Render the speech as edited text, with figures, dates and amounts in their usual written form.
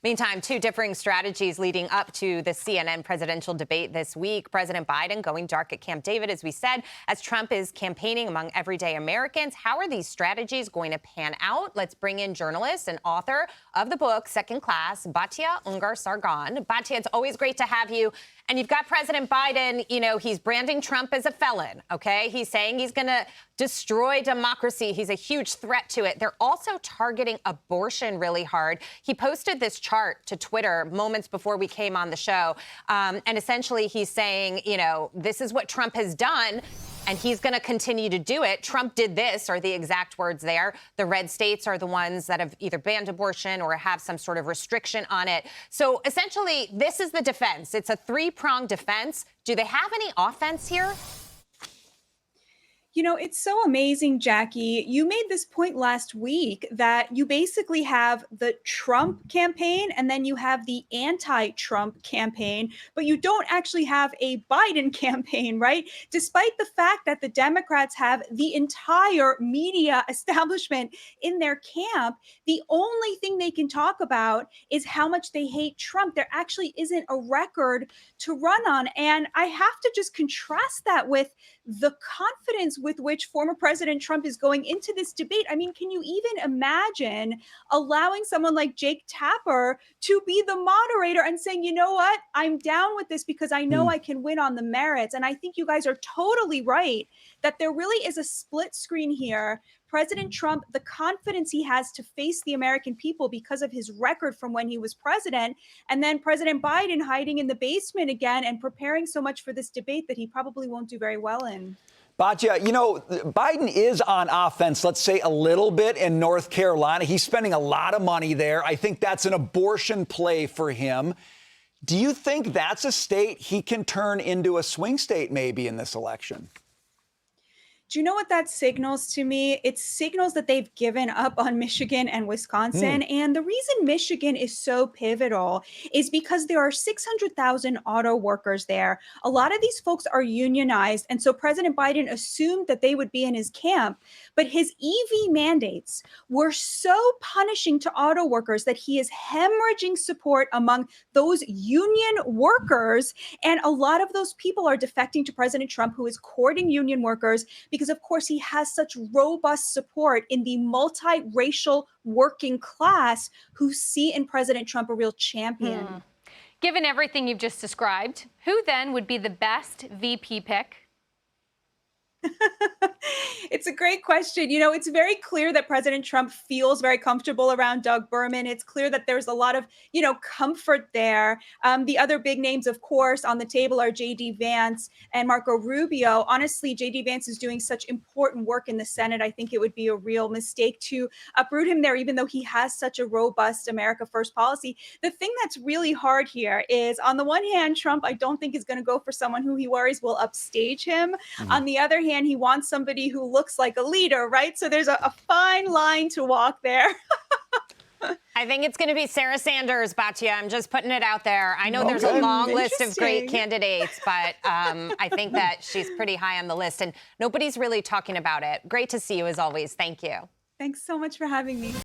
Meantime, two differing strategies leading up to the CNN presidential debate this week. President Biden going dark at Camp David, as we said, as Trump is campaigning among everyday Americans. How are these strategies going to pan out? Let's bring in journalist and author of the book, Second Class, Batya Ungar-Sargon. Batya, it's always great to have you. And you've got President Biden, he's branding Trump as a felon, okay? He's saying he's going to destroy democracy. He's a huge threat to it. They're also targeting abortion really hard. He posted this chart to Twitter moments before we came on the show. And essentially he's saying, this is what Trump has done, and he's going to continue to do it. Trump did this, are the exact words there. The red states are the ones that have either banned abortion or have some sort of restriction on it. So essentially, this is the defense. It's a three-pronged defense. Do they have any offense here? It's so amazing, Jackie. You made this point last week that you basically have the Trump campaign and then you have the anti-Trump campaign, but you don't actually have a Biden campaign, right? Despite the fact that the Democrats have the entire media establishment in their camp, the only thing they can talk about is how much they hate Trump. There actually isn't a record to run on. And I have to just contrast that with the confidence with which former President Trump is going into this debate. I mean, can you even imagine allowing someone like Jake Tapper to be the moderator and saying, you know what, I'm down with this because I know I can win on the merits. And I think you guys are totally right that there really is a split screen here. President Trump, the confidence he has to face the American people because of his record from when he was president, and then President Biden hiding in the basement again and preparing so much for this debate that he probably won't do very well in. Batya, Biden is on offense, let's say a little bit in North Carolina. He's spending a lot of money there. I think that's an abortion play for him. Do you think that's a state he can turn into a swing state maybe in this election? Do you know what that signals to me? It signals that they've given up on Michigan and Wisconsin. And the reason Michigan is so pivotal is because there are 600,000 auto workers there. A lot of these folks are unionized. And so President Biden assumed that they would be in his camp. But his EV mandates were so punishing to auto workers that he is hemorrhaging support among those union workers. And a lot of those people are defecting to President Trump, who is courting union workers because, of course, he has such robust support in the multiracial working class who see in President Trump a real champion. Given everything you've just described, who then would be the best VP pick? It's a great question. It's very clear that President Trump feels very comfortable around Doug Berman. It's clear that there's a lot of, comfort there. The other big names, of course, on the table are J.D. Vance and Marco Rubio. Honestly, J.D. Vance is doing such important work in the Senate. I think it would be a real mistake to uproot him there, even though he has such a robust America First policy. The thing that's really hard here is, on the one hand, Trump, I don't think is going to go for someone who he worries will upstage him. On the other hand, he wants somebody who looks like a leader, right? So there's a fine line to walk there. I think it's going to be Sarah Sanders, Batya. I'm just putting it out there. I know there's a long list of great candidates, but I think that she's pretty high on the list, and nobody's really talking about it. Great to see you as always. Thank you. Thanks so much for having me.